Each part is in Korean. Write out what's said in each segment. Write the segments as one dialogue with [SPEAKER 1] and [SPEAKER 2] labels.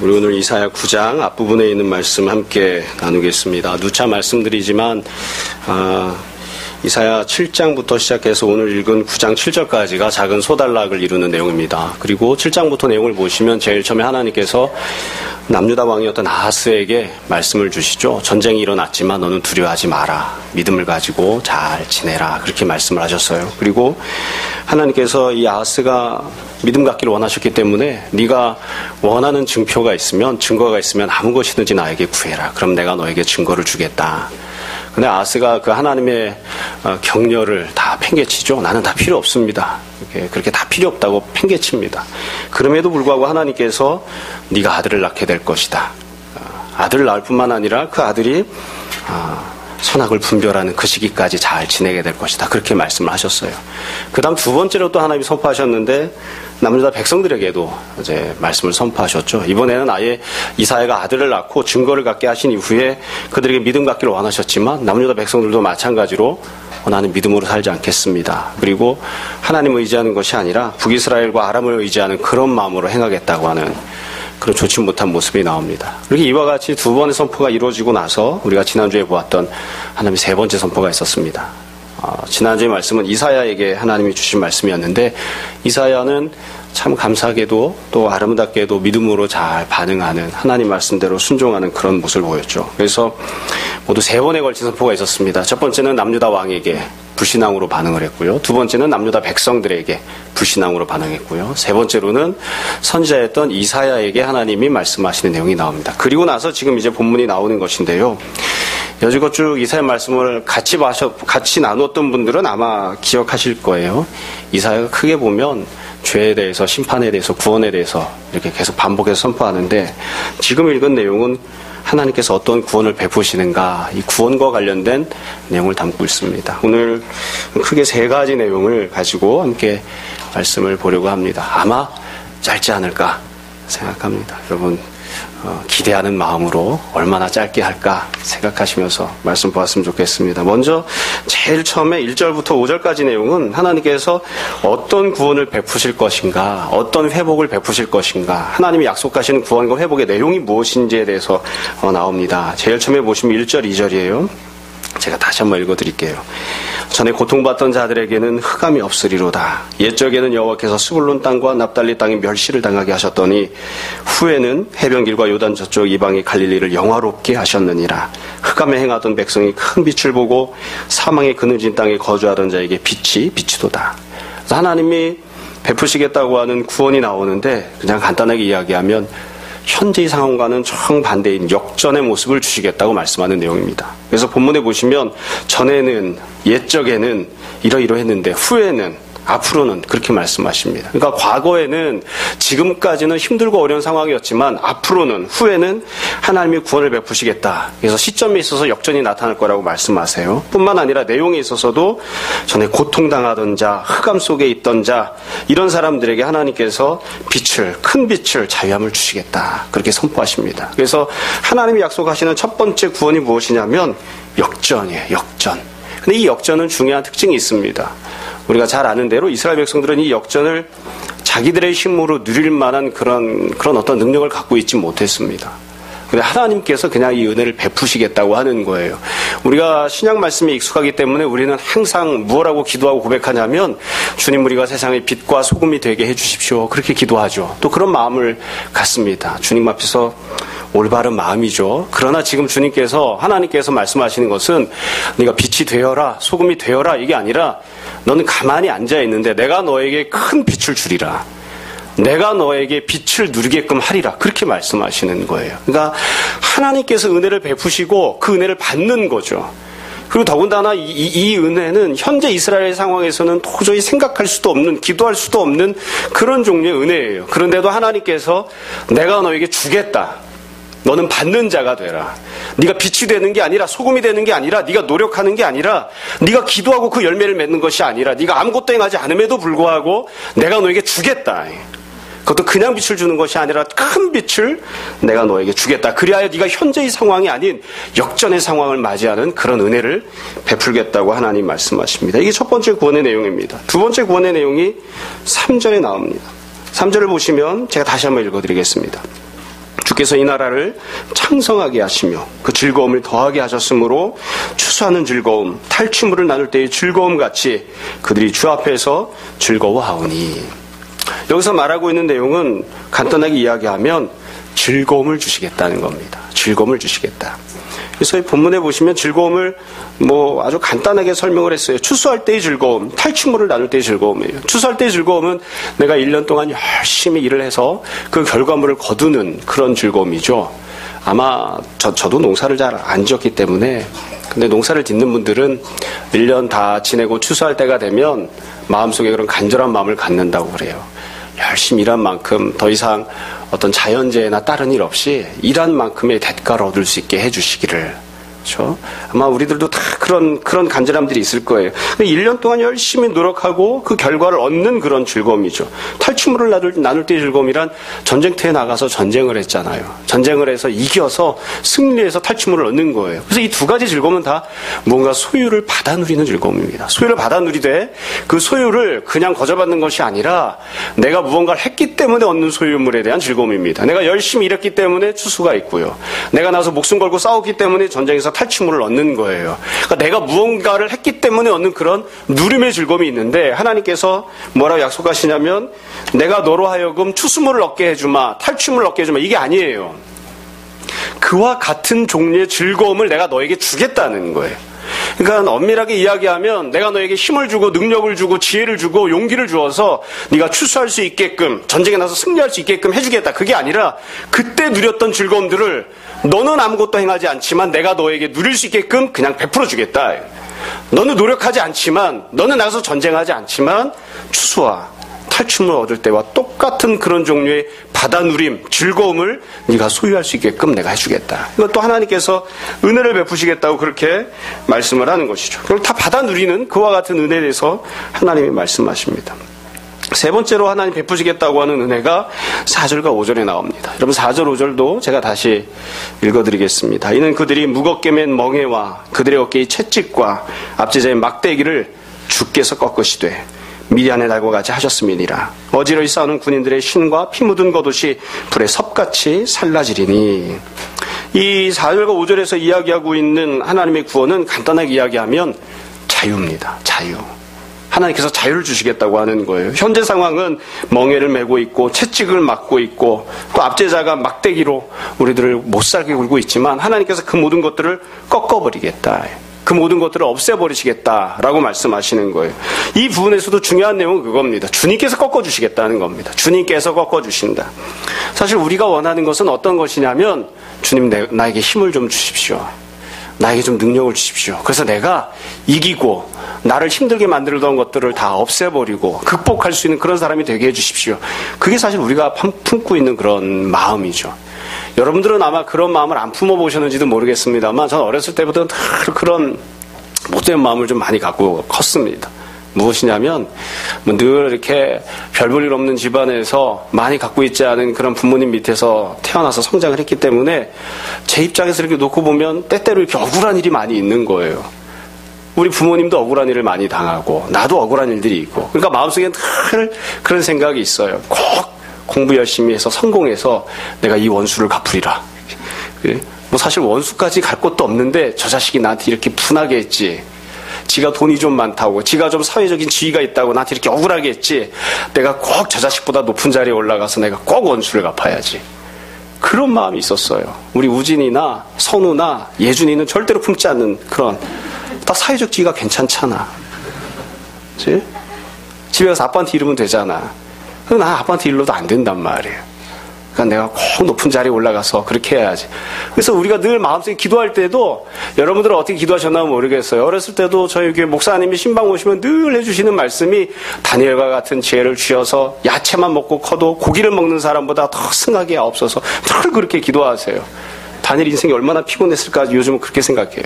[SPEAKER 1] 우리 오늘 이사야 9장 앞부분에 있는 말씀 함께 나누겠습니다. 누차 말씀드리지만 이사야 7장부터 시작해서 오늘 읽은 9장 7절까지가 작은 소단락을 이루는 내용입니다. 그리고 7장부터 내용을 보시면 제일 처음에 하나님께서 남유다 왕이었던 아하스에게 말씀을 주시죠. 전쟁이 일어났지만 너는 두려워하지 마라. 믿음을 가지고 잘 지내라. 그렇게 말씀을 하셨어요. 그리고 하나님께서 이 아하스가 믿음 갖기를 원하셨기 때문에 네가 원하는 증거가 있으면 아무 것이든지 나에게 구해라. 그럼 내가 너에게 증거를 주겠다. 근데 아하스가 그 하나님의 격려를 다 팽개치죠. 나는 다 필요 없습니다. 그렇게 다 필요 없다고 팽개칩니다. 그럼에도 불구하고 하나님께서 네가 아들을 낳게 될 것이다. 아들을 낳을 뿐만 아니라 그 아들이 선악을 분별하는 그 시기까지 잘 지내게 될 것이다. 그렇게 말씀을 하셨어요. 그 다음 두 번째로 또 하나님이 선포하셨는데 남유다 백성들에게도 이제 말씀을 선포하셨죠. 이번에는 아예 이사야가 아들을 낳고 증거를 갖게 하신 이후에 그들에게 믿음 갖기를 원하셨지만 남유다 백성들도 마찬가지로 나는 믿음으로 살지 않겠습니다. 그리고 하나님을 의지하는 것이 아니라 북이스라엘과 아람을 의지하는 그런 마음으로 행하겠다고 하는 그런 좋지 못한 모습이 나옵니다. 그렇게 이와 같이 두 번의 선포가 이루어지고 나서 우리가 지난주에 보았던 하나님의 세 번째 선포가 있었습니다. 지난주의 말씀은 이사야에게 하나님이 주신 말씀이었는데 이사야는 참 감사하게도 또 아름답게도 믿음으로 잘 반응하는 하나님 말씀대로 순종하는 그런 모습을 보였죠. 그래서 모두 세 번에 걸친 선포가 있었습니다. 첫 번째는 남유다 왕에게 불신앙으로 반응을 했고요. 두 번째는 남유다 백성들에게 불신앙으로 반응했고요. 세 번째로는 선지자였던 이사야에게 하나님이 말씀하시는 내용이 나옵니다. 그리고 나서 지금 이제 본문이 나오는 것인데요. 여지껏 쭉 이사야 말씀을 같이 나눴던 분들은 아마 기억하실 거예요. 이사야가 크게 보면 죄에 대해서, 심판에 대해서, 구원에 대해서 이렇게 계속 반복해서 선포하는데 지금 읽은 내용은 하나님께서 어떤 구원을 베푸시는가, 이 구원과 관련된 내용을 담고 있습니다. 오늘 크게 세 가지 내용을 가지고 함께 말씀을 보려고 합니다. 아마 짧지 않을까 생각합니다. 여러분 기대하는 마음으로 얼마나 짧게 할까 생각하시면서 말씀 보았으면 좋겠습니다. 먼저 제일 처음에 1절부터 5절까지 내용은 하나님께서 어떤 구원을 베푸실 것인가, 어떤 회복을 베푸실 것인가, 하나님이 약속하시는 구원과 회복의 내용이 무엇인지에 대해서 나옵니다. 제일 처음에 보시면 1절, 2절이에요. 제가 다시 한번 읽어드릴게요. 전에 고통받던 자들에게는 흑암이 없으리로다. 옛적에는 여호와께서 스불론 땅과 납달리 땅에 멸시를 당하게 하셨더니 후에는 해변길과 요단 저쪽 이방의 갈릴리를 영화롭게 하셨느니라. 흑암에 행하던 백성이 큰 빛을 보고 사망의 그늘진 땅에 거주하던 자에게 빛이 비치도다. 하나님이 베푸시겠다고 하는 구원이 나오는데 그냥 간단하게 이야기하면 현재의 상황과는 정반대인 역전의 모습을 주시겠다고 말씀하는 내용입니다. 그래서 본문에 보시면 전에는, 옛적에는 이러이러했는데 후에는, 앞으로는 그렇게 말씀하십니다. 그러니까 과거에는, 지금까지는 힘들고 어려운 상황이었지만 앞으로는, 후에는 하나님이 구원을 베푸시겠다. 그래서 시점에 있어서 역전이 나타날 거라고 말씀하세요. 뿐만 아니라 내용에 있어서도 전에 고통당하던 자, 흑암 속에 있던 자, 이런 사람들에게 하나님께서 큰 빛을, 자유함을 주시겠다. 그렇게 선포하십니다. 그래서 하나님이 약속하시는 첫 번째 구원이 무엇이냐면 역전이에요. 역전. 근데 이 역전은 중요한 특징이 있습니다. 우리가 잘 아는 대로 이스라엘 백성들은 이 역전을 자기들의 힘으로 누릴 만한 그런 어떤 능력을 갖고 있지 못했습니다. 근데 하나님께서 그냥 이 은혜를 베푸시겠다고 하는 거예요. 우리가 신약 말씀에 익숙하기 때문에 우리는 항상 무엇라고 기도하고 고백하냐면 주님, 우리가 세상의 빛과 소금이 되게 해주십시오. 그렇게 기도하죠. 또 그런 마음을 갖습니다. 주님 앞에서 올바른 마음이죠. 그러나 지금 하나님께서 말씀하시는 것은 네가 빛이 되어라, 소금이 되어라, 이게 아니라 너는 가만히 앉아 있는데 내가 너에게 큰 빛을 주리라. 내가 너에게 빛을 누리게끔 하리라. 그렇게 말씀하시는 거예요. 그러니까 하나님께서 은혜를 베푸시고 그 은혜를 받는 거죠. 그리고 더군다나 이 은혜는 현재 이스라엘 상황에서는 도저히 생각할 수도 없는, 기도할 수도 없는 그런 종류의 은혜예요. 그런데도 하나님께서 내가 너에게 주겠다. 너는 받는 자가 되라. 네가 빛이 되는 게 아니라, 소금이 되는 게 아니라, 네가 노력하는 게 아니라, 네가 기도하고 그 열매를 맺는 것이 아니라, 네가 아무것도 행하지 않음에도 불구하고 내가 너에게 주겠다. 그것도 그냥 빛을 주는 것이 아니라 큰 빛을 내가 너에게 주겠다. 그리하여 네가 현재의 상황이 아닌 역전의 상황을 맞이하는 그런 은혜를 베풀겠다고 하나님 말씀하십니다. 이게 첫 번째 구원의 내용입니다. 두 번째 구원의 내용이 3절에 나옵니다. 3절을 보시면 제가 다시 한번 읽어드리겠습니다. 주께서 이 나라를 창성하게 하시며 그 즐거움을 더하게 하셨으므로 추수하는 즐거움, 탈취물을 나눌 때의 즐거움 같이 그들이 주 앞에서 즐거워하오니. 여기서 말하고 있는 내용은 간단하게 이야기하면 즐거움을 주시겠다는 겁니다. 즐거움을 주시겠다. 그래서 이 본문에 보시면 즐거움을 아주 간단하게 설명을 했어요. 추수할 때의 즐거움, 탈취물을 나눌 때의 즐거움이에요. 추수할 때의 즐거움은 내가 1년 동안 열심히 일을 해서 그 결과물을 거두는 그런 즐거움이죠. 아마 저도 농사를 잘 안 지었기 때문에, 근데 농사를 짓는 분들은 1년 다 지내고 추수할 때가 되면 마음속에 그런 간절한 마음을 갖는다고 그래요. 열심히 일한 만큼 더 이상 어떤 자연재해나 다른 일 없이 일한 만큼의 대가를 얻을 수 있게 해주시기를. 그렇죠? 아마 우리들도 다 그런 간절함들이 있을 거예요. 근데 1년 동안 열심히 노력하고 그 결과를 얻는 그런 즐거움이죠. 탈취물을 나눌 때의 즐거움이란 전쟁터에 나가서 전쟁을 했잖아요. 전쟁을 해서 이겨서 승리해서 탈취물을 얻는 거예요. 그래서 이 두 가지 즐거움은 다 뭔가 소유를 받아 누리는 즐거움입니다. 소유를 받아 누리되 그 소유를 그냥 거저받는 것이 아니라 내가 무언가를 했기 때문에 얻는 소유물에 대한 즐거움입니다. 내가 열심히 일했기 때문에 추수가 있고요. 내가 나서 목숨 걸고 싸웠기 때문에 전쟁에서 탈취물을 얻는 거예요. 그러니까 내가 무언가를 했기 때문에 얻는 그런 누림의 즐거움이 있는데, 하나님께서 뭐라고 약속하시냐면 내가 너로 하여금 추수물을 얻게 해주마, 탈취물을 얻게 해주마, 이게 아니에요. 그와 같은 종류의 즐거움을 내가 너에게 주겠다는 거예요. 그러니까 엄밀하게 이야기하면 내가 너에게 힘을 주고 능력을 주고 지혜를 주고 용기를 주어서 네가 추수할 수 있게끔, 전쟁에 나서 승리할 수 있게끔 해주겠다. 그게 아니라 그때 누렸던 즐거움들을 너는 아무것도 행하지 않지만 내가 너에게 누릴 수 있게끔 그냥 베풀어 주겠다. 너는 노력하지 않지만, 너는 나가서 전쟁하지 않지만 추수와 탈취물을 얻을 때와 똑같은 그런 종류의 받아누림, 즐거움을 네가 소유할 수 있게끔 내가 해주겠다. 이것도 하나님께서 은혜를 베푸시겠다고 그렇게 말씀을 하는 것이죠. 그걸 다 받아누리는 그와 같은 은혜에 대해서 하나님이 말씀하십니다. 세 번째로 하나님 베푸시겠다고 하는 은혜가 4절과 5절에 나옵니다. 여러분 4절 5절도 제가 다시 읽어드리겠습니다. 이는 그들이 무겁게 맨 멍에와 그들의 어깨의 채찍과 앞제자의 막대기를 주께서 꺾으시되 미디안의 날과 같이 하셨음이니라. 어지러이 싸우는 군인들의 신과 피 묻은 겉옷이 불에 섭같이 살라지리니. 이 4절과 5절에서 이야기하고 있는 하나님의 구원은 간단하게 이야기하면 자유입니다. 자유. 하나님께서 자유를 주시겠다고 하는 거예요. 현재 상황은 멍에를 메고 있고 채찍을 맞고 있고 또 압제자가 막대기로 우리들을 못살게 굴고 있지만 하나님께서 그 모든 것들을 꺾어버리겠다. 그 모든 것들을 없애버리시겠다라고 말씀하시는 거예요. 이 부분에서도 중요한 내용은 그겁니다. 주님께서 꺾어주시겠다는 겁니다. 주님께서 꺾어주신다. 사실 우리가 원하는 것은 어떤 것이냐면 주님 나에게 힘을 좀 주십시오. 나에게 좀 능력을 주십시오. 그래서 내가 이기고 나를 힘들게 만들던 것들을 다 없애버리고 극복할 수 있는 그런 사람이 되게 해주십시오. 그게 사실 우리가 품고 있는 그런 마음이죠. 여러분들은 아마 그런 마음을 안 품어보셨는지도 모르겠습니다만 저는 어렸을 때부터 그런 못된 마음을 좀 많이 갖고 컸습니다. 무엇이냐면 늘 이렇게 별 볼 일 없는 집안에서 많이 갖고 있지 않은 그런 부모님 밑에서 태어나서 성장을 했기 때문에 제 입장에서 이렇게 놓고 보면 때때로 이렇게 억울한 일이 많이 있는 거예요. 우리 부모님도 억울한 일을 많이 당하고 나도 억울한 일들이 있고, 그러니까 마음속에 늘 그런 생각이 있어요. 꼭 공부 열심히 해서 성공해서 내가 이 원수를 갚으리라. 뭐 사실 원수까지 갈 것도 없는데 저 자식이 나한테 이렇게 분하게 했지, 지가 돈이 좀 많다고, 지가 좀 사회적인 지위가 있다고 나한테 이렇게 억울하게 했지, 내가 꼭 저 자식보다 높은 자리에 올라가서 내가 꼭 원수를 갚아야지. 그런 마음이 있었어요. 우리 우진이나 선우나 예준이는 절대로 품지 않는 그런, 다 사회적 지위가 괜찮잖아. 그치? 집에 가서 아빠한테 이러면 되잖아. 난 아빠한테 일러도 안 된단 말이에요. 그러니까 내가 꼭 높은 자리에 올라가서 그렇게 해야지. 그래서 우리가 늘 마음속에 기도할 때도, 여러분들은 어떻게 기도하셨나 모르겠어요. 어렸을 때도 저희 교회 목사님이 신방 오시면 늘 해주시는 말씀이 다니엘과 같은 지혜를 주셔서 야채만 먹고 커도 고기를 먹는 사람보다 더 승하게 하옵소서. 늘 그렇게 기도하세요. 다니엘 인생이 얼마나 피곤했을까 요즘은 그렇게 생각해요.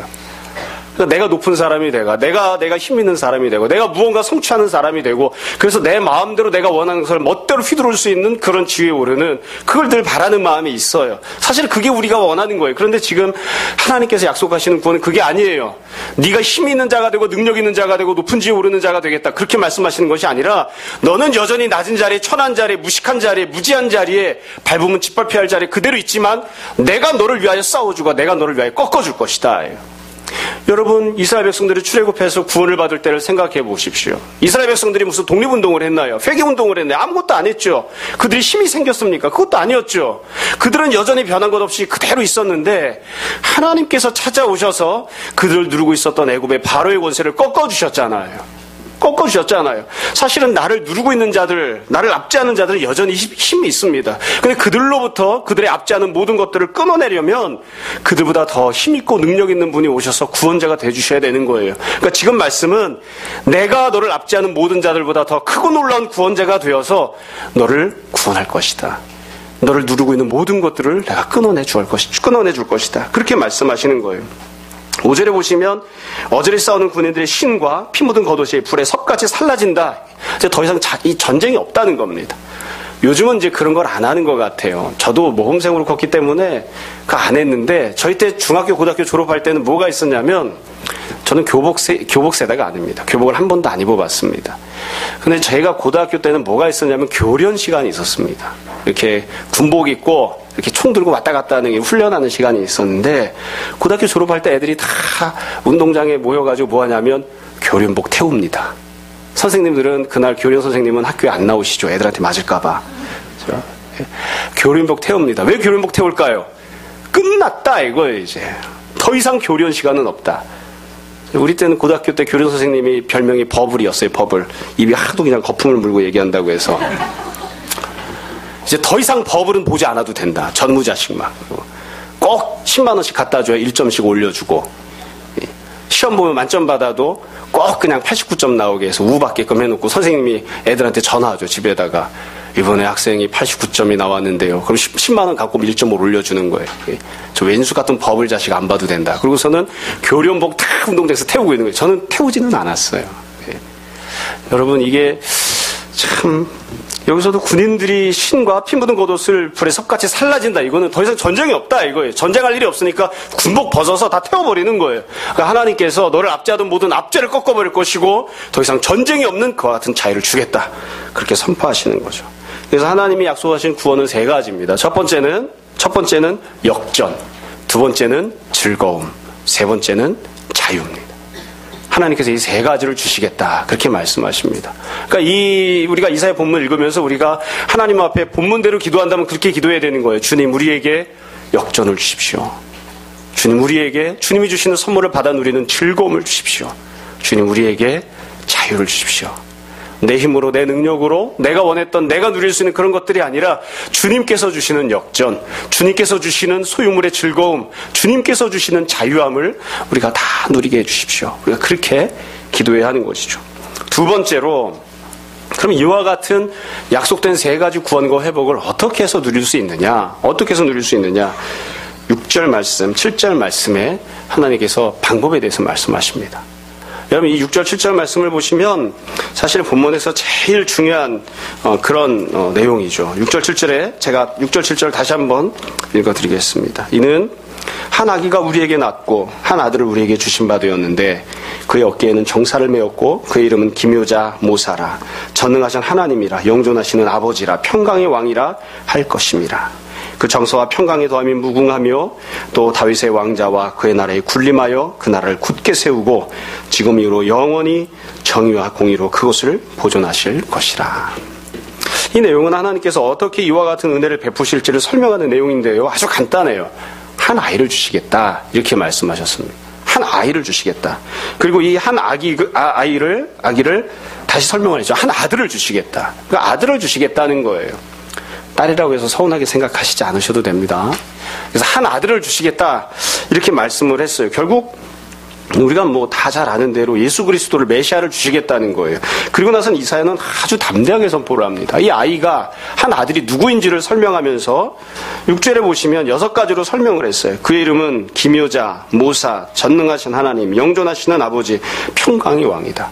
[SPEAKER 1] 내가 높은 사람이 되고, 내가 힘 있는 사람이 되고, 내가 무언가 성취하는 사람이 되고, 그래서 내 마음대로 내가 원하는 것을 멋대로 휘두를 수 있는 그런 지위에 오르는, 그걸 늘 바라는 마음이 있어요. 사실 그게 우리가 원하는 거예요. 그런데 지금 하나님께서 약속하시는 구원은 그게 아니에요. 네가 힘 있는 자가 되고, 능력 있는 자가 되고, 높은 지위에 오르는 자가 되겠다. 그렇게 말씀하시는 것이 아니라, 너는 여전히 낮은 자리에, 천한 자리에, 무식한 자리에, 무지한 자리에, 밟으면 짓밟혀야 할 자리에 그대로 있지만, 내가 너를 위하여 싸워주고, 내가 너를 위하여 꺾어줄 것이다. 여러분, 이스라엘 백성들이 출애굽해서 구원을 받을 때를 생각해 보십시오. 이스라엘 백성들이 무슨 독립운동을 했나요? 회개운동을 했나요? 아무것도 안 했죠. 그들이 힘이 생겼습니까? 그것도 아니었죠. 그들은 여전히 변한 것 없이 그대로 있었는데 하나님께서 찾아오셔서 그들을 누르고 있었던 애굽의 바로의 권세를 꺾어주셨잖아요. 사실은 나를 누르고 있는 자들, 나를 압제하는 자들은 여전히 힘이 있습니다. 근데 그들로부터 그들의 압제하는 모든 것들을 끊어내려면 그들보다 더 힘있고 능력 있는 분이 오셔서 구원자가 되주셔야 되는 거예요. 그러니까 지금 말씀은 내가 너를 압제하는 모든 자들보다 더 크고 놀라운 구원자가 되어서 너를 구원할 것이다. 너를 누르고 있는 모든 것들을 내가 끊어내 줄 것이다. 그렇게 말씀하시는 거예요. 5절에 보시면 어절에 싸우는 군인들의 신과 피 묻은 겉옷이 불에 섭같이 살라진다. 이제 더 이상 이 전쟁이 없다는 겁니다. 요즘은 이제 그런 걸 안 하는 것 같아요. 저도 모범생으로 컸기 때문에 그거 안 했는데 저희 때 중학교, 고등학교 졸업할 때는 뭐가 있었냐면 저는 교복 세대가 아닙니다. 교복을 한 번도 안 입어봤습니다. 근데 제가 고등학교 때는 뭐가 있었냐면 교련 시간이 있었습니다. 이렇게 군복 입고 이렇게 총 들고 왔다 갔다 하는 게 훈련하는 시간이 있었는데 고등학교 졸업할 때 애들이 다 운동장에 모여가지고 뭐 하냐면 교련복 태웁니다. 선생님들은 그날 교련 선생님은 학교에 안 나오시죠. 애들한테 맞을까봐. 교련복 태웁니다. 왜 교련복 태울까요? 끝났다 이거예요 이제. 더 이상 교련 시간은 없다. 우리 때는 고등학교 때 교련 선생님이 별명이 버블이었어요. 버블. 입이 하도 그냥 거품을 물고 얘기한다고 해서 이제 더 이상 버블은 보지 않아도 된다. 전무자식만. 꼭 10만 원씩 갖다 줘야 1점씩 올려주고 시험 보면 만점 받아도 꼭 그냥 89점 나오게 해서 우받게끔 해놓고 선생님이 애들한테 전화하죠. 집에다가 이번에 학생이 89점이 나왔는데요. 그럼 10만 원 갖고 1.5 올려주는 거예요. 저 왼수 같은 버블 자식 안 봐도 된다. 그리고서는 교련복 다 운동장에서 태우고 있는 거예요. 저는 태우지는 않았어요. 여러분 이게 참 여기서도 군인들이 신과 피 묻은 겉옷을 불에 섭같이 살라진다. 이거는 더 이상 전쟁이 없다 이거예요. 전쟁할 일이 없으니까 군복 벗어서 다 태워버리는 거예요. 그러니까 하나님께서 너를 압제하던 모든 압제를 꺾어버릴 것이고 더 이상 전쟁이 없는 그와 같은 자유를 주겠다. 그렇게 선포하시는 거죠. 그래서 하나님이 약속하신 구원은 세 가지입니다. 첫 번째는 역전, 두 번째는 즐거움, 세 번째는 자유입니다. 하나님께서 이 세 가지를 주시겠다. 그렇게 말씀하십니다. 그러니까 우리가 이사야 본문 읽으면서 우리가 하나님 앞에 본문대로 기도한다면 그렇게 기도해야 되는 거예요. 주님 우리에게 역전을 주십시오. 주님 우리에게 주님이 주시는 선물을 받아 누리는 즐거움을 주십시오. 주님 우리에게 자유를 주십시오. 내 힘으로 내 능력으로 내가 원했던 내가 누릴 수 있는 그런 것들이 아니라 주님께서 주시는 역전, 주님께서 주시는 소유물의 즐거움, 주님께서 주시는 자유함을 우리가 다 누리게 해주십시오. 우리가 그렇게 기도해야 하는 것이죠. 두 번째로 그럼 이와 같은 약속된 세 가지 구원과 회복을 어떻게 해서 누릴 수 있느냐? 6절 말씀, 7절 말씀에 하나님께서 방법에 대해서 말씀하십니다. 여러분 이 6절 7절 말씀을 보시면 사실 본문에서 제일 중요한 그런 내용이죠. 6절 7절에 제가 6절 7절 다시 한번 읽어드리겠습니다. 이는 한 아기가 우리에게 낳고 한 아들을 우리에게 주신 바 되었는데 그의 어깨에는 정사를 메었고 그의 이름은 기묘자 모사라 전능하신 하나님이라 영존하시는 아버지라 평강의 왕이라 할 것임이라. 그 정서와 평강에 더함이 무궁하며 또 다윗의 왕자와 그의 나라에 군림하여 그 나라를 굳게 세우고 지금 이후로 영원히 정의와 공의로 그것을 보존하실 것이라. 이 내용은 하나님께서 어떻게 이와 같은 은혜를 베푸실지를 설명하는 내용인데요. 아주 간단해요. 한 아이를 주시겠다 이렇게 말씀하셨습니다. 한 아이를 주시겠다. 그리고 이 한 아기를 다시 설명을 했죠. 한 아들을 주시겠다. 그러니까 아들을 주시겠다는 거예요. 딸이라고 해서 서운하게 생각하시지 않으셔도 됩니다. 그래서 한 아들을 주시겠다 이렇게 말씀을 했어요. 결국 우리가 뭐 다 잘 아는 대로 예수 그리스도를 메시아를 주시겠다는 거예요. 그리고 나서는 이사야는 아주 담대하게 선포를 합니다. 이 아이가 한 아들이 누구인지를 설명하면서 6절에 보시면 6가지로 설명을 했어요. 그의 이름은 기묘자, 모사, 전능하신 하나님, 영존하시는 아버지, 평강의 왕이다.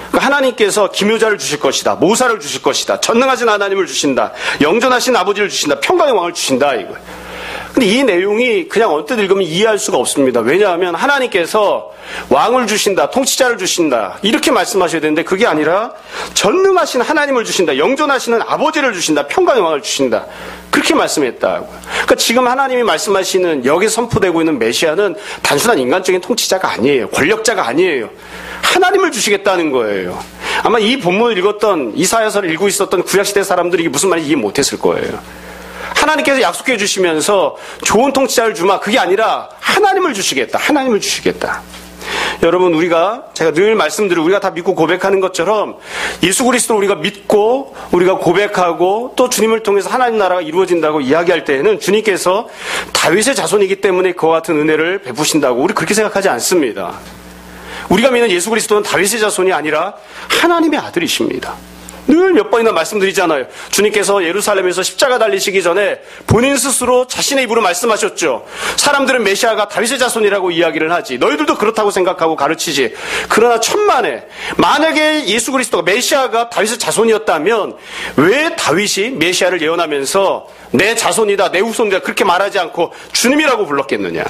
[SPEAKER 1] 그러니까 하나님께서 기묘자를 주실 것이다. 모사를 주실 것이다. 전능하신 하나님을 주신다. 영존하신 아버지를 주신다. 평강의 왕을 주신다. 이거예요. 근데 이 내용이 그냥 언뜻 읽으면 이해할 수가 없습니다. 왜냐하면 하나님께서 왕을 주신다, 통치자를 주신다 이렇게 말씀하셔야 되는데 그게 아니라 전능하신 하나님을 주신다, 영존하시는 아버지를 주신다, 평강의 왕을 주신다 그렇게 말씀했다고요. 그러니까 지금 하나님이 말씀하시는 여기 선포되고 있는 메시아는 단순한 인간적인 통치자가 아니에요. 권력자가 아니에요. 하나님을 주시겠다는 거예요. 아마 이 본문을 읽었던 이사야서를 읽고 있었던 구약시대 사람들이 이게 무슨 말인지 이해 못했을 거예요. 하나님께서 약속해 주시면서 좋은 통치자를 주마 그게 아니라 하나님을 주시겠다. 하나님을 주시겠다. 여러분 제가 늘 말씀드리고 우리가 다 믿고 고백하는 것처럼 예수 그리스도를 우리가 믿고 우리가 고백하고 또 주님을 통해서 하나님 나라가 이루어진다고 이야기할 때에는 주님께서 다윗의 자손이기 때문에 그와 같은 은혜를 베푸신다고 우리 그렇게 생각하지 않습니다. 우리가 믿는 예수 그리스도는 다윗의 자손이 아니라 하나님의 아들이십니다. 늘 몇 번이나 말씀드리잖아요. 주님께서 예루살렘에서 십자가 달리시기 전에 본인 스스로 자신의 입으로 말씀하셨죠. 사람들은 메시아가 다윗의 자손이라고 이야기를 하지. 너희들도 그렇다고 생각하고 가르치지. 그러나 천만에 만약에 예수 그리스도가 메시아가 다윗의 자손이었다면 왜 다윗이 메시아를 예언하면서 내 자손이다, 내 후손이다 그렇게 말하지 않고 주님이라고 불렀겠느냐.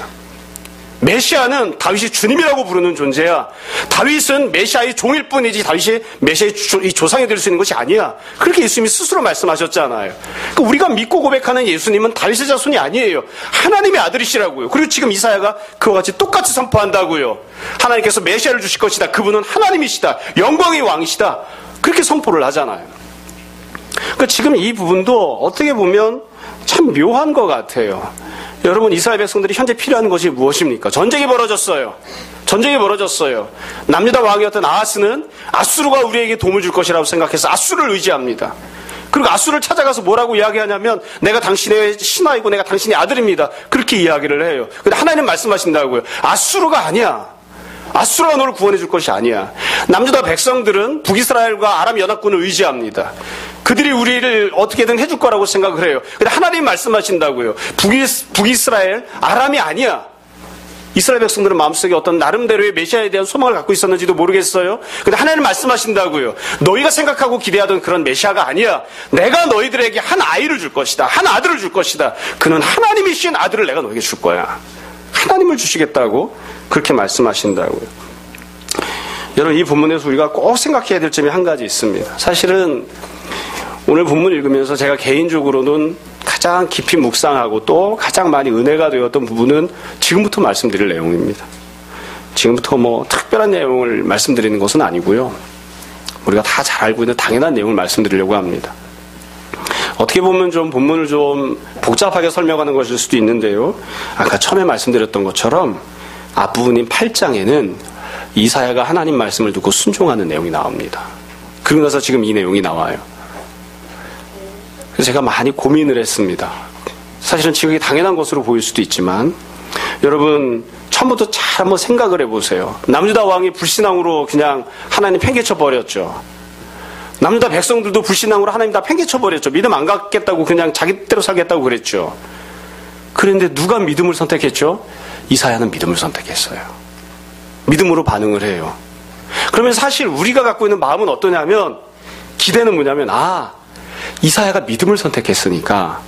[SPEAKER 1] 메시아는 다윗이 주님이라고 부르는 존재야. 다윗은 메시아의 종일 뿐이지 다윗이 메시아의 조상이 될 수 있는 것이 아니야. 그렇게 예수님이 스스로 말씀하셨잖아요. 그러니까 우리가 믿고 고백하는 예수님은 다윗의 자손이 아니에요. 하나님의 아들이시라고요. 그리고 지금 이사야가 그와 같이 똑같이 선포한다고요. 하나님께서 메시아를 주실 것이다. 그분은 하나님이시다. 영광의 왕이시다. 그렇게 선포를 하잖아요. 그러니까 지금 이 부분도 어떻게 보면 참 묘한 것 같아요. 여러분 이스라엘 백성들이 현재 필요한 것이 무엇입니까? 전쟁이 벌어졌어요. 남유다 왕이었던 아하스는 아수르가 우리에게 도움을 줄 것이라고 생각해서 아수르를 의지합니다. 그리고 아수르를 찾아가서 뭐라고 이야기하냐면 내가 당신의 신하이고 내가 당신의 아들입니다. 그렇게 이야기를 해요. 근데 하나님 말씀하신다고요. 아수르가 아니야. 아수르가 너를 구원해 줄 것이 아니야. 남유다 백성들은 북이스라엘과 아람 연합군을 의지합니다. 그들이 우리를 어떻게든 해줄 거라고 생각을 해요. 근데 하나님이 말씀하신다고요. 북이스라엘, 아람이 아니야. 이스라엘 백성들은 마음속에 어떤 나름대로의 메시아에 대한 소망을 갖고 있었는지도 모르겠어요. 근데 하나님 말씀하신다고요. 너희가 생각하고 기대하던 그런 메시아가 아니야. 내가 너희들에게 한 아이를 줄 것이다. 한 아들을 줄 것이다. 그는 하나님이신 아들을 내가 너에게 줄 거야. 하나님을 주시겠다고 그렇게 말씀하신다고요. 여러분 이 본문에서 우리가 꼭 생각해야 될 점이 한 가지 있습니다. 사실은 오늘 본문 읽으면서 제가 개인적으로는 가장 깊이 묵상하고 또 가장 많이 은혜가 되었던 부분은 지금부터 말씀드릴 내용입니다. 지금부터 뭐 특별한 내용을 말씀드리는 것은 아니고요. 우리가 다 잘 알고 있는 당연한 내용을 말씀드리려고 합니다. 어떻게 보면 좀 본문을 좀 복잡하게 설명하는 것일 수도 있는데요. 아까 처음에 말씀드렸던 것처럼 앞부분인 8장에는 이사야가 하나님 말씀을 듣고 순종하는 내용이 나옵니다. 그러고 나서 지금 이 내용이 나와요. 그래서 제가 많이 고민을 했습니다. 사실은 지금 이게 당연한 것으로 보일 수도 있지만 여러분 처음부터 잘 한번 생각을 해보세요. 남유다 왕이 불신앙으로 그냥 하나님 팽개쳐 버렸죠. 남유다 백성들도 불신앙으로 하나님 다 팽개쳐 버렸죠. 믿음 안 갖겠다고 그냥 자기대로 살겠다고 그랬죠. 그런데 누가 믿음을 선택했죠? 이사야는 믿음을 선택했어요. 믿음으로 반응을 해요. 그러면 사실 우리가 갖고 있는 마음은 어떠냐면 기대는 뭐냐면 이사야가 믿음을 선택했으니까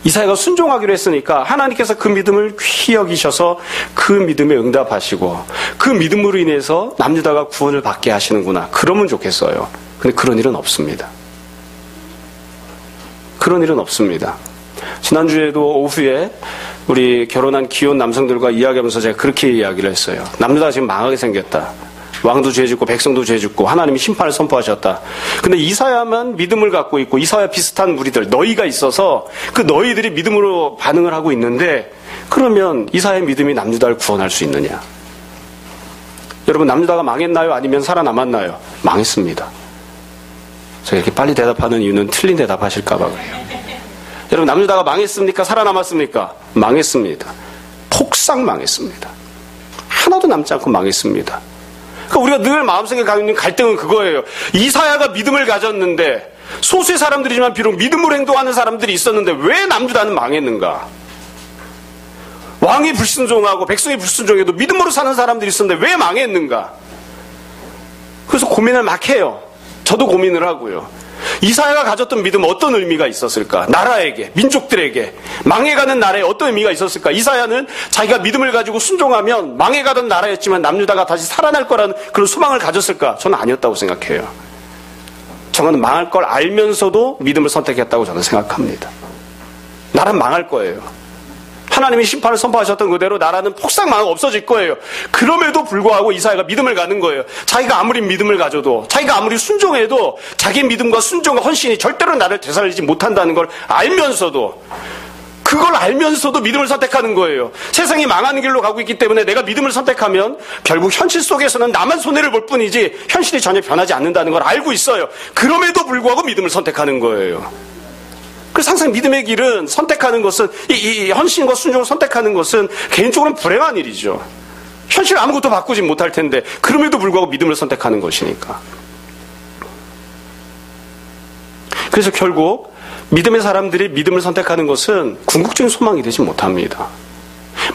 [SPEAKER 1] 이사야가 순종하기로 했으니까 하나님께서 그 믿음을 귀히 여기셔서 그 믿음에 응답하시고 그 믿음으로 인해서 남유다가 구원을 받게 하시는구나. 그러면 좋겠어요. 근데 그런 일은 없습니다. 그런 일은 없습니다. 지난주에도 오후에 우리 결혼한 귀여운 남성들과 이야기하면서 제가 그렇게 이야기를 했어요. 남유다가 지금 망하게 생겼다. 왕도 죄짓고 백성도 죄짓고 하나님이 심판을 선포하셨다. 근데 이사야만 믿음을 갖고 있고 이사야 비슷한 무리들 너희가 있어서 그 너희들이 믿음으로 반응을 하고 있는데 그러면 이사야의 믿음이 남유다를 구원할 수 있느냐? 여러분 남유다가 망했나요? 아니면 살아남았나요? 망했습니다. 제가 이렇게 빨리 대답하는 이유는 틀린 대답하실까 봐 그래요. 여러분 남유다가 망했습니까? 살아남았습니까? 망했습니다. 폭삭 망했습니다. 하나도 남지 않고 망했습니다. 그러니까 우리가 늘 마음속에 가지고 있는 갈등은 그거예요. 이사야가 믿음을 가졌는데 소수의 사람들이지만 비록 믿음으로 행동하는 사람들이 있었는데 왜 남유다는 망했는가? 왕이 불순종하고 백성이 불순종해도 믿음으로 사는 사람들이 있었는데 왜 망했는가? 그래서 고민을 막 해요. 저도 고민을 하고요. 이사야가 가졌던 믿음은 어떤 의미가 있었을까? 나라에게, 민족들에게, 망해가는 나라에 어떤 의미가 있었을까? 이사야는 자기가 믿음을 가지고 순종하면 망해가던 나라였지만 남유다가 다시 살아날 거라는 그런 소망을 가졌을까? 저는 아니었다고 생각해요. 저는 망할 걸 알면서도 믿음을 선택했다고 저는 생각합니다. 나라는 망할 거예요. 하나님이 심판을 선포하셨던 그대로 나라는 폭삭 망하고 없어질 거예요. 그럼에도 불구하고 이사야가 믿음을 가는 거예요. 자기가 아무리 믿음을 가져도, 자기가 아무리 순종해도 자기 믿음과 순종과 헌신이 절대로 나를 되살리지 못한다는 걸 알면서도, 그걸 알면서도 믿음을 선택하는 거예요. 세상이 망하는 길로 가고 있기 때문에 내가 믿음을 선택하면 결국 현실 속에서는 나만 손해를 볼 뿐이지 현실이 전혀 변하지 않는다는 걸 알고 있어요. 그럼에도 불구하고 믿음을 선택하는 거예요. 그래서 항상 믿음의 길은 선택하는 것은, 이 헌신과 순종을 선택하는 것은 개인적으로는 불행한 일이죠. 현실 아무것도 바꾸지 못할 텐데 그럼에도 불구하고 믿음을 선택하는 것이니까. 그래서 결국 믿음의 사람들이 믿음을 선택하는 것은 궁극적인 소망이 되지 못합니다.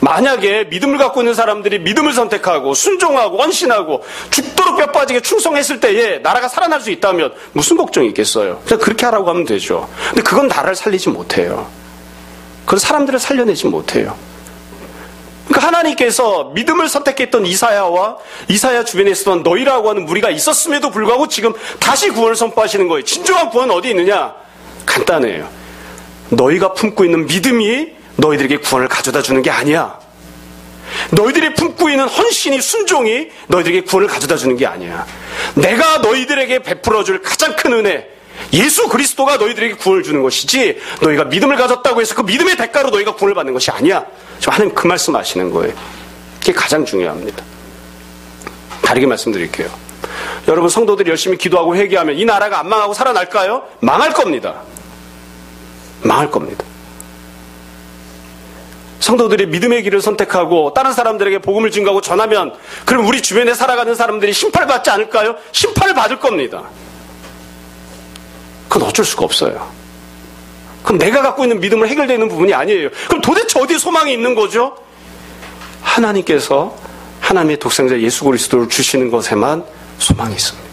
[SPEAKER 1] 만약에 믿음을 갖고 있는 사람들이 믿음을 선택하고 순종하고 헌신하고 죽도록 뼈 빠지게 충성했을 때에 나라가 살아날 수 있다면 무슨 걱정이 있겠어요? 그냥 그렇게 하라고 하면 되죠. 근데 그건 나라를 살리지 못해요. 그건 사람들을 살려내지 못해요. 그러니까 하나님께서 믿음을 선택했던 이사야와 이사야 주변에 있었던 너희라고 하는 무리가 있었음에도 불구하고 지금 다시 구원을 선포하시는 거예요. 진정한 구원은 어디 있느냐? 간단해요. 너희가 품고 있는 믿음이 너희들에게 구원을 가져다 주는 게 아니야. 너희들이 품고 있는 헌신이, 순종이 너희들에게 구원을 가져다 주는 게 아니야. 내가 너희들에게 베풀어줄 가장 큰 은혜, 예수 그리스도가 너희들에게 구원을 주는 것이지 너희가 믿음을 가졌다고 해서 그 믿음의 대가로 너희가 구원을 받는 것이 아니야. 지금 하나님 그 말씀 하시는 거예요. 그게 가장 중요합니다. 다르게 말씀드릴게요. 여러분 성도들이 열심히 기도하고 회개하면 이 나라가 안 망하고 살아날까요? 망할 겁니다. 망할 겁니다. 성도들이 믿음의 길을 선택하고 다른 사람들에게 복음을 증거하고 전하면 그럼 우리 주변에 살아가는 사람들이 심판을 받지 않을까요? 심판을 받을 겁니다. 그건 어쩔 수가 없어요. 그건 내가 갖고 있는 믿음으로 해결되는 부분이 아니에요. 그럼 도대체 어디에 소망이 있는 거죠? 하나님께서 하나님의 독생자 예수 그리스도를 주시는 것에만 소망이 있습니다.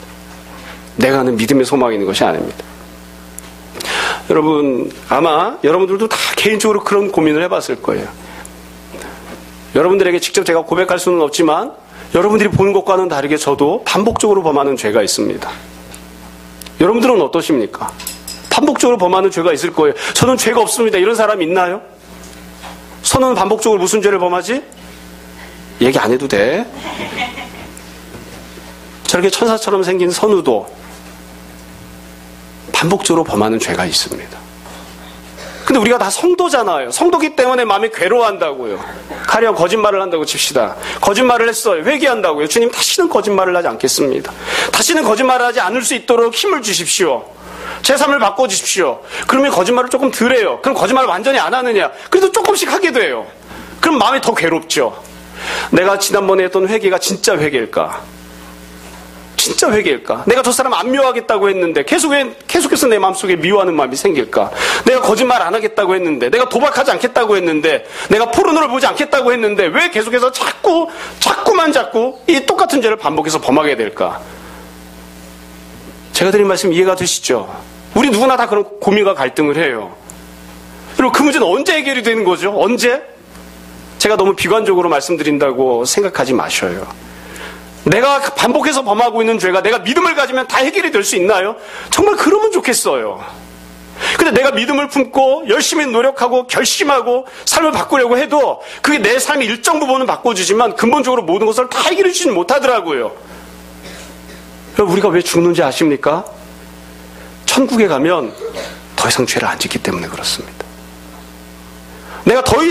[SPEAKER 1] 내가 하는 믿음의 소망이 있는 것이 아닙니다. 여러분 아마 여러분들도 다 개인적으로 그런 고민을 해봤을 거예요. 여러분들에게 직접 제가 고백할 수는 없지만 여러분들이 보는 것과는 다르게 저도 반복적으로 범하는 죄가 있습니다. 여러분들은 어떠십니까? 반복적으로 범하는 죄가 있을 거예요. 저는 죄가 없습니다. 이런 사람 있나요? 선우는 반복적으로 무슨 죄를 범하지? 얘기 안 해도 돼. 저렇게 천사처럼 생긴 선우도 반복적으로 범하는 죄가 있습니다. 근데 우리가 다 성도잖아요. 성도기 때문에 마음이 괴로워한다고요. 가령 거짓말을 한다고 칩시다. 거짓말을 했어요. 회개한다고요. 주님 다시는 거짓말을 하지 않겠습니다. 다시는 거짓말을 하지 않을 수 있도록 힘을 주십시오. 제 삶을 바꿔주십시오. 그러면 거짓말을 조금 덜 해요. 그럼 거짓말을 완전히 안 하느냐? 그래도 조금씩 하게 돼요. 그럼 마음이 더 괴롭죠. 내가 지난번에 했던 회개가 진짜 회개일까? 진짜 회개일까? 내가 저 사람 안 미워하겠다고 했는데 계속해서 내 마음속에 미워하는 마음이 생길까? 내가 거짓말 안 하겠다고 했는데, 내가 도박하지 않겠다고 했는데, 내가 포르노를 보지 않겠다고 했는데 왜 계속해서 자꾸만 이 똑같은 죄를 반복해서 범하게 될까? 제가 드린 말씀 이해가 되시죠? 우리 누구나 다 그런 고민과 갈등을 해요. 그리고 그 문제는 언제 해결이 되는 거죠? 언제? 제가 너무 비관적으로 말씀드린다고 생각하지 마셔요. 내가 반복해서 범하고 있는 죄가 내가 믿음을 가지면 다 해결이 될 수 있나요? 정말 그러면 좋겠어요. 근데 내가 믿음을 품고 열심히 노력하고 결심하고 삶을 바꾸려고 해도 그게 내 삶의 일정 부분은 바꿔주지만 근본적으로 모든 것을 다 해결해 주지는 못하더라고요. 우리가 왜 죽는지 아십니까? 천국에 가면 더 이상 죄를 안 짓기 때문에 그렇습니다. 내가 더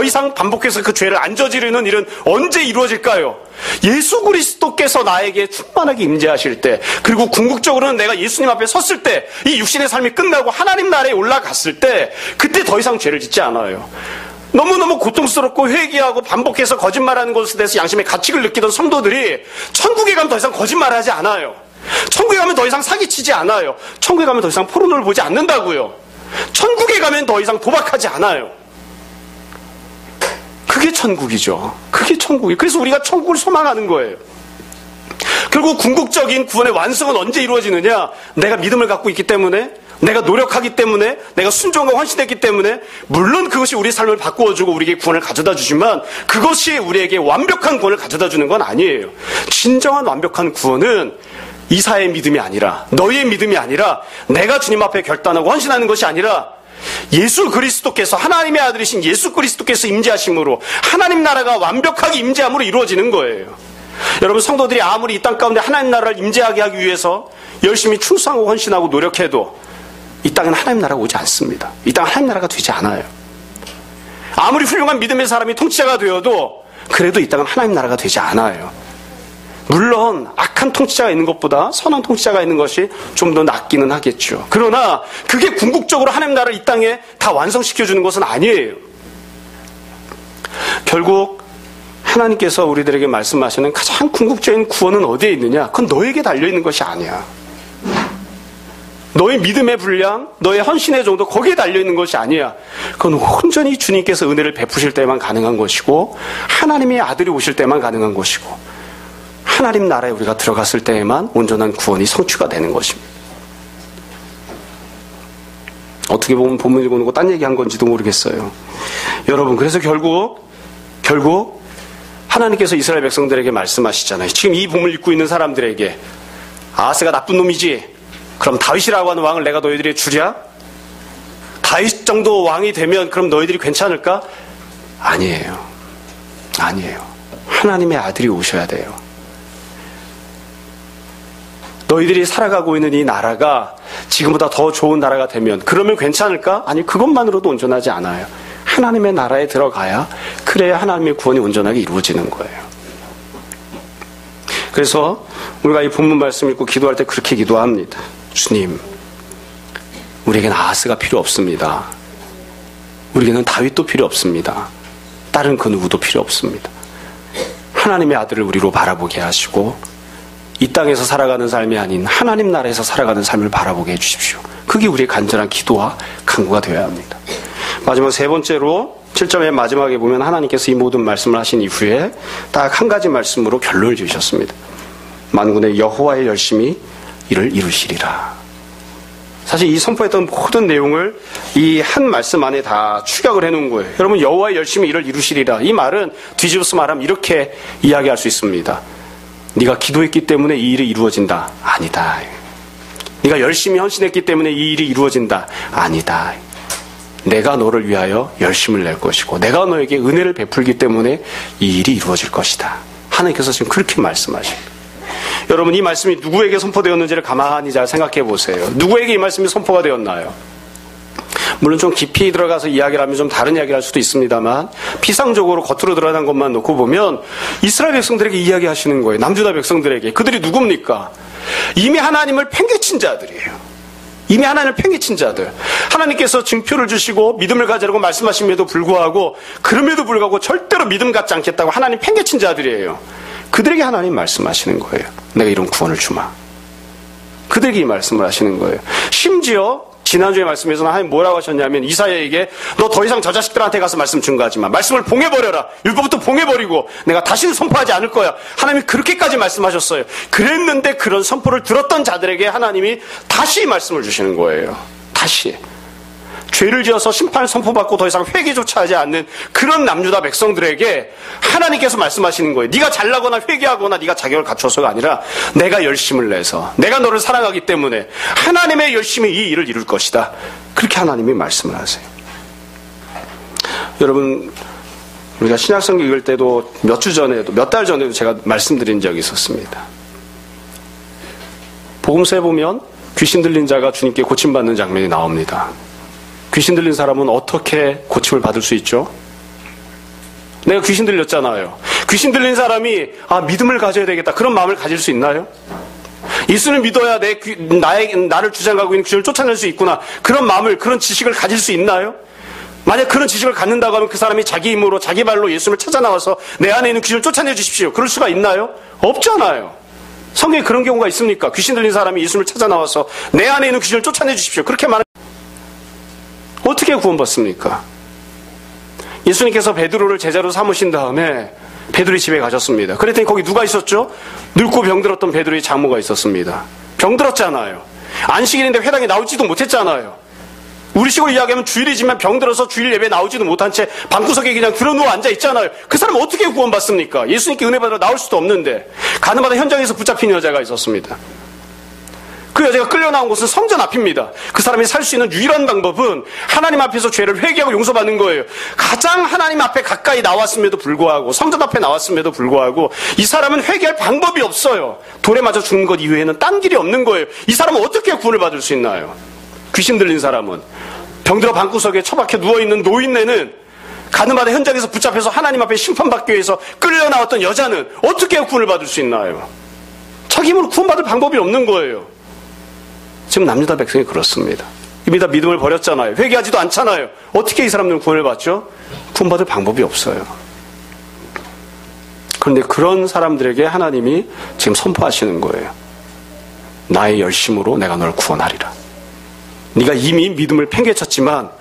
[SPEAKER 1] 이상 반복해서 그 죄를 안 저지르는 일은 언제 이루어질까요? 예수 그리스도께서 나에게 충만하게 임재하실 때, 그리고 궁극적으로는 내가 예수님 앞에 섰을 때, 이 육신의 삶이 끝나고 하나님 나라에 올라갔을 때, 그때 더 이상 죄를 짓지 않아요. 너무너무 고통스럽고 회개하고 반복해서 거짓말하는 것에 대해서 양심의 가책을 느끼던 성도들이 천국에 가면 더 이상 거짓말하지 않아요. 천국에 가면 더 이상 사기치지 않아요. 천국에 가면 더 이상 포르노를 보지 않는다고요. 천국에 가면 더 이상 도박하지 않아요. 그게 천국이죠. 그게 천국이에요. 그래서 우리가 천국을 소망하는 거예요. 결국 궁극적인 구원의 완성은 언제 이루어지느냐? 내가 믿음을 갖고 있기 때문에, 내가 노력하기 때문에, 내가 순종과 헌신했기 때문에, 물론 그것이 우리 삶을 바꾸어주고 우리에게 구원을 가져다 주지만 그것이 우리에게 완벽한 구원을 가져다 주는 건 아니에요. 진정한 완벽한 구원은 이사의 믿음이 아니라, 너희의 믿음이 아니라, 내가 주님 앞에 결단하고 헌신하는 것이 아니라 예수 그리스도께서, 하나님의 아들이신 예수 그리스도께서 임재하심으로, 하나님 나라가 완벽하게 임재함으로 이루어지는 거예요. 여러분, 성도들이 아무리 이 땅 가운데 하나님 나라를 임재하게 하기 위해서 열심히 충성하고 헌신하고 노력해도 이 땅에는 하나님 나라가 오지 않습니다. 이 땅은 하나님 나라가 되지 않아요. 아무리 훌륭한 믿음의 사람이 통치자가 되어도 그래도 이 땅은 하나님 나라가 되지 않아요. 물론 악한 통치자가 있는 것보다 선한 통치자가 있는 것이 좀 더 낫기는 하겠죠. 그러나 그게 궁극적으로 하나님 나라를 이 땅에 다 완성시켜주는 것은 아니에요. 결국 하나님께서 우리들에게 말씀하시는 가장 궁극적인 구원은 어디에 있느냐? 그건 너에게 달려있는 것이 아니야. 너의 믿음의 분량, 너의 헌신의 정도, 거기에 달려있는 것이 아니야. 그건 온전히 주님께서 은혜를 베푸실 때만 가능한 것이고, 하나님의 아들이 오실 때만 가능한 것이고, 하나님 나라에 우리가 들어갔을 때에만 온전한 구원이 성취가 되는 것입니다. 어떻게 보면 본문 읽어놓고 딴 얘기한 건지도 모르겠어요. 여러분, 그래서 결국 하나님께서 이스라엘 백성들에게 말씀하시잖아요. 지금 이 본문을 읽고 있는 사람들에게, 아하스가 나쁜 놈이지? 그럼 다윗이라고 하는 왕을 내가 너희들에게 주랴? 다윗 정도 왕이 되면 그럼 너희들이 괜찮을까? 아니에요. 아니에요. 하나님의 아들이 오셔야 돼요. 너희들이 살아가고 있는 이 나라가 지금보다 더 좋은 나라가 되면 그러면 괜찮을까? 아니, 그것만으로도 온전하지 않아요. 하나님의 나라에 들어가야, 그래야 하나님의 구원이 온전하게 이루어지는 거예요. 그래서 우리가 이 본문 말씀 읽고 기도할 때 그렇게 기도합니다. 주님, 우리에게는 아하스가 필요 없습니다. 우리에게는 다윗도 필요 없습니다. 다른 그 누구도 필요 없습니다. 하나님의 아들을 우리로 바라보게 하시고 이 땅에서 살아가는 삶이 아닌 하나님 나라에서 살아가는 삶을 바라보게 해주십시오. 그게 우리의 간절한 기도와 간구가 되어야 합니다. 마지막 세 번째로 7점의 마지막에 보면 하나님께서 이 모든 말씀을 하신 이후에 딱 한 가지 말씀으로 결론을 지으셨습니다. 만군의 여호와의 열심히 이를 이루시리라. 사실 이 선포했던 모든 내용을 이 한 말씀 안에 다 축약을 해놓은 거예요. 여러분, 여호와의 열심히 이를 이루시리라. 이 말은 뒤집어서 말하면 이렇게 이야기할 수 있습니다. 네가 기도했기 때문에 이 일이 이루어진다. 아니다. 네가 열심히 헌신했기 때문에 이 일이 이루어진다. 아니다. 내가 너를 위하여 열심을 낼 것이고 내가 너에게 은혜를 베풀기 때문에 이 일이 이루어질 것이다. 하나님께서 지금 그렇게 말씀하십니다. 여러분, 이 말씀이 누구에게 선포되었는지를 가만히 잘 생각해 보세요. 누구에게 이 말씀이 선포가 되었나요? 물론 좀 깊이 들어가서 이야기를 하면 좀 다른 이야기를 할 수도 있습니다만 피상적으로 겉으로 드러난 것만 놓고 보면 이스라엘 백성들에게 이야기하시는 거예요. 남유다 백성들에게. 그들이 누굽니까? 이미 하나님을 팽개친 자들이에요. 이미 하나님을 팽개친 자들. 하나님께서 증표를 주시고 믿음을 가지라고 말씀하심에도 불구하고 그럼에도 불구하고 절대로 믿음 갖지 않겠다고 하나님 팽개친 자들이에요. 그들에게 하나님 말씀하시는 거예요. 내가 이런 구원을 주마. 그들에게 이 말씀을 하시는 거예요. 심지어 지난주에 말씀에서는 하나님 뭐라고 하셨냐면 이사야에게 너 더 이상 저 자식들한테 가서 말씀 증거하지 마. 말씀을 봉해버려라. 율법부터 봉해버리고 내가 다시는 선포하지 않을 거야. 하나님이 그렇게까지 말씀하셨어요. 그랬는데 그런 선포를 들었던 자들에게 하나님이 다시 말씀을 주시는 거예요. 다시. 죄를 지어서 심판을 선포받고 더 이상 회개조차 하지 않는 그런 남유다 백성들에게 하나님께서 말씀하시는 거예요. 네가 잘나거나 회개하거나 네가 자격을 갖춰서가 아니라 내가 열심을 내서 내가 너를 사랑하기 때문에 하나님의 열심히 이 일을 이룰 것이다. 그렇게 하나님이 말씀을 하세요. 여러분, 우리가 신약성경 읽을 때도 몇 달 전에도 제가 말씀드린 적이 있었습니다. 복음서에 보면 귀신 들린 자가 주님께 고침받는 장면이 나옵니다. 귀신 들린 사람은 어떻게 고침을 받을 수 있죠? 내가 귀신 들렸잖아요. 귀신 들린 사람이 믿음을 가져야 되겠다. 그런 마음을 가질 수 있나요? 예수를 믿어야 나를 주장하고 있는 귀신을 쫓아낼 수 있구나. 그런 마음을, 그런 지식을 가질 수 있나요?
[SPEAKER 2] 만약 그런 지식을 갖는다고 하면 그 사람이 자기 힘으로 자기 발로 예수님을 찾아 나와서 내 안에 있는 귀신을 쫓아내 주십시오. 그럴 수가 있나요? 없잖아요. 성경에 그런 경우가 있습니까? 귀신 들린 사람이 예수님을 찾아 나와서 내 안에 있는 귀신을 쫓아내 주십시오. 그렇게 말하면 어떻게 구원받습니까? 예수님께서 베드로를 제자로 삼으신 다음에 베드로의 집에 가셨습니다. 그랬더니 거기 누가 있었죠? 늙고 병들었던 베드로의 장모가 있었습니다. 병들었잖아요. 안식일인데 회당에 나오지도 못했잖아요. 우리 식으로 이야기하면 주일이지만 병들어서 주일 예배에 나오지도 못한 채 방구석에 그냥 들어누워 앉아있잖아요. 그 사람 어떻게 구원받습니까? 예수님께 은혜 받으러 나올 수도 없는데. 가늠하다 현장에서 붙잡힌 여자가 있었습니다. 그 여자가 끌려 나온 곳은 성전 앞입니다. 그 사람이 살 수 있는 유일한 방법은 하나님 앞에서 죄를 회개하고 용서받는 거예요. 가장 하나님 앞에 가까이 나왔음에도 불구하고, 성전 앞에 나왔음에도 불구하고 이 사람은 회개할 방법이 없어요. 돌에 맞아 죽는 것 이외에는 딴 길이 없는 거예요. 이 사람은 어떻게 구원을 받을 수 있나요? 귀신 들린 사람은, 병들어 방구석에 처박혀 누워있는 노인네는, 가늠하다 현장에서 붙잡혀서 하나님 앞에 심판받기 위해서 끌려 나왔던 여자는 어떻게 구원을 받을 수 있나요? 자기 힘으로 구원받을 방법이 없는 거예요. 지금 남유다 백성이 그렇습니다. 이미 다 믿음을 버렸잖아요. 회개하지도 않잖아요. 어떻게 이 사람들은 구원을 받죠? 구원받을 방법이 없어요. 그런데 그런 사람들에게 하나님이 지금 선포하시는 거예요. 나의 열심으로 내가 널 구원하리라. 네가 이미 믿음을 팽개쳤지만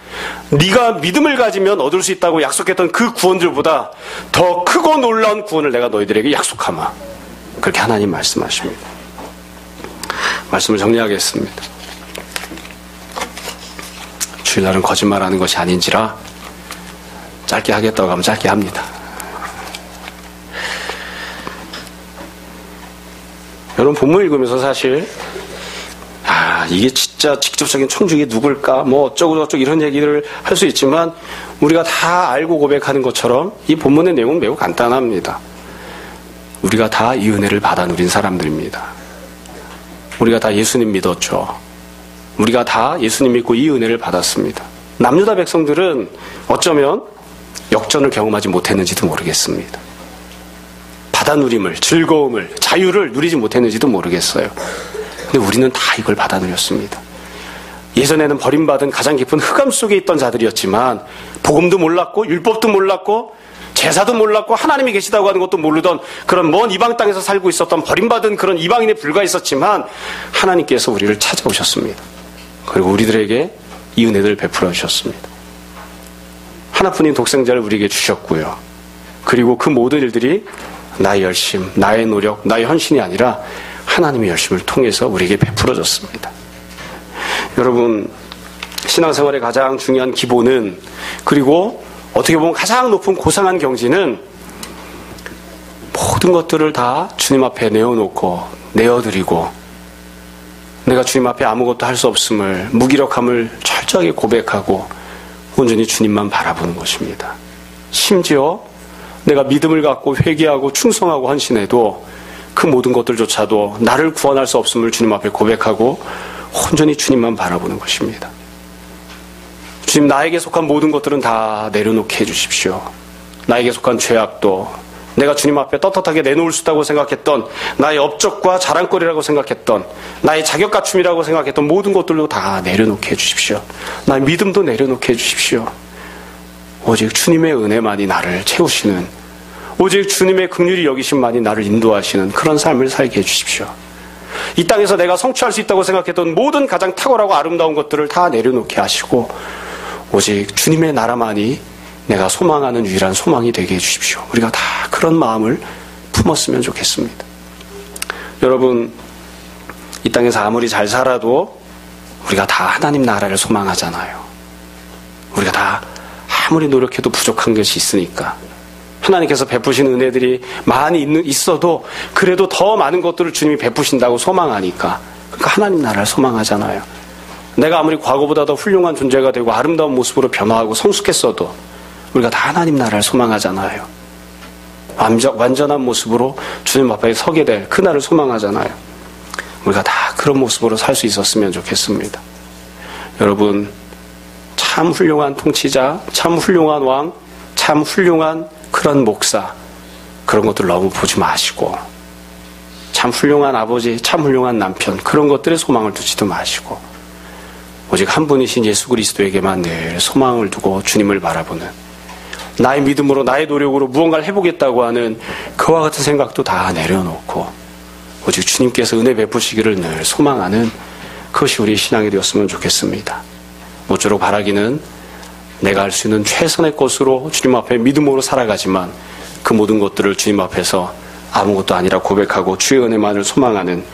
[SPEAKER 2] 네가 믿음을 가지면 얻을 수 있다고 약속했던 그 구원들보다 더 크고 놀라운 구원을 내가 너희들에게 약속하마. 그렇게 하나님 말씀하십니다. 말씀을 정리하겠습니다. 주일날은 거짓말하는 것이 아닌지라 짧게 하겠다고 하면 짧게 합니다. 여러분, 본문 읽으면서 사실 이게 진짜 직접적인 청중이 누굴까 뭐 어쩌고저쩌고 이런 얘기를 할 수 있지만 우리가 다 알고 고백하는 것처럼 이 본문의 내용은 매우 간단합니다. 우리가 다 이 은혜를 받아 누린 사람들입니다. 우리가 다 예수님 믿었죠. 우리가 다 예수님 믿고 이 은혜를 받았습니다. 남유다 백성들은 어쩌면 역전을 경험하지 못했는지도 모르겠습니다. 받아 누림을, 즐거움을, 자유를 누리지 못했는지도 모르겠어요. 근데 우리는 다 이걸 받아 누렸습니다. 예전에는 버림받은 가장 깊은 흑암 속에 있던 자들이었지만 복음도 몰랐고 율법도 몰랐고 제사도 몰랐고 하나님이 계시다고 하는 것도 모르던 그런 먼 이방 땅에서 살고 있었던 버림받은 그런 이방인에 불과했었지만 하나님께서 우리를 찾아오셨습니다. 그리고 우리들에게 이 은혜를 베풀어 주셨습니다. 하나뿐인 독생자를 우리에게 주셨고요. 그리고 그 모든 일들이 나의 열심, 나의 노력, 나의 헌신이 아니라 하나님의 열심을 통해서 우리에게 베풀어졌습니다. 여러분, 신앙생활의 가장 중요한 기본은, 그리고 어떻게 보면 가장 높은 고상한 경지는 모든 것들을 다 주님 앞에 내어놓고 내어드리고 내가 주님 앞에 아무것도 할 수 없음을, 무기력함을 철저하게 고백하고 온전히 주님만 바라보는 것입니다. 심지어 내가 믿음을 갖고 회개하고 충성하고 헌신해도 그 모든 것들조차도 나를 구원할 수 없음을 주님 앞에 고백하고 온전히 주님만 바라보는 것입니다. 주님, 나에게 속한 모든 것들은 다 내려놓게 해주십시오. 나에게 속한 죄악도, 내가 주님 앞에 떳떳하게 내놓을 수 있다고 생각했던 나의 업적과 자랑거리라고 생각했던 나의 자격 갖춤이라고 생각했던 모든 것들도 다 내려놓게 해주십시오. 나의 믿음도 내려놓게 해주십시오. 오직 주님의 은혜만이 나를 채우시는, 오직 주님의 긍휼히 여기심만이 나를 인도하시는 그런 삶을 살게 해주십시오. 이 땅에서 내가 성취할 수 있다고 생각했던 모든 가장 탁월하고 아름다운 것들을 다 내려놓게 하시고 오직 주님의 나라만이 내가 소망하는 유일한 소망이 되게 해주십시오. 우리가 다 그런 마음을 품었으면 좋겠습니다. 여러분, 이 땅에서 아무리 잘 살아도 우리가 다 하나님 나라를 소망하잖아요. 우리가 다 아무리 노력해도 부족한 것이 있으니까 하나님께서 베푸신 은혜들이 많이 있어도 그래도 더 많은 것들을 주님이 베푸신다고 소망하니까, 그러니까 하나님 나라를 소망하잖아요. 내가 아무리 과거보다 더 훌륭한 존재가 되고 아름다운 모습으로 변화하고 성숙했어도 우리가 다 하나님 나라를 소망하잖아요. 완전한 모습으로 주님 앞에 서게 될 그날을 소망하잖아요. 우리가 다 그런 모습으로 살 수 있었으면 좋겠습니다. 여러분, 참 훌륭한 통치자, 참 훌륭한 왕, 참 훌륭한 그런 목사, 그런 것들 너무 보지 마시고, 참 훌륭한 아버지, 참 훌륭한 남편, 그런 것들에 소망을 두지도 마시고, 오직 한 분이신 예수 그리스도에게만 늘 소망을 두고 주님을 바라보는, 나의 믿음으로 나의 노력으로 무언가를 해보겠다고 하는 그와 같은 생각도 다 내려놓고 오직 주님께서 은혜 베푸시기를 늘 소망하는 그것이 우리 신앙이 되었으면 좋겠습니다. 모쪼록 바라기는 내가 할 수 있는 최선의 것으로 주님 앞에 믿음으로 살아가지만 그 모든 것들을 주님 앞에서 아무것도 아니라 고백하고 주의 은혜만을 소망하는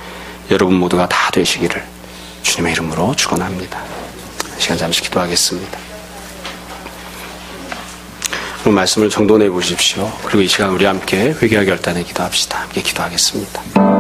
[SPEAKER 2] 여러분 모두가 다 되시기를 주님의 이름으로 축원합니다. 시간 잠시 기도하겠습니다. 오늘 말씀을 정돈해 보십시오. 그리고 이 시간 우리 함께 회개와 결단에 기도합시다. 함께 기도하겠습니다.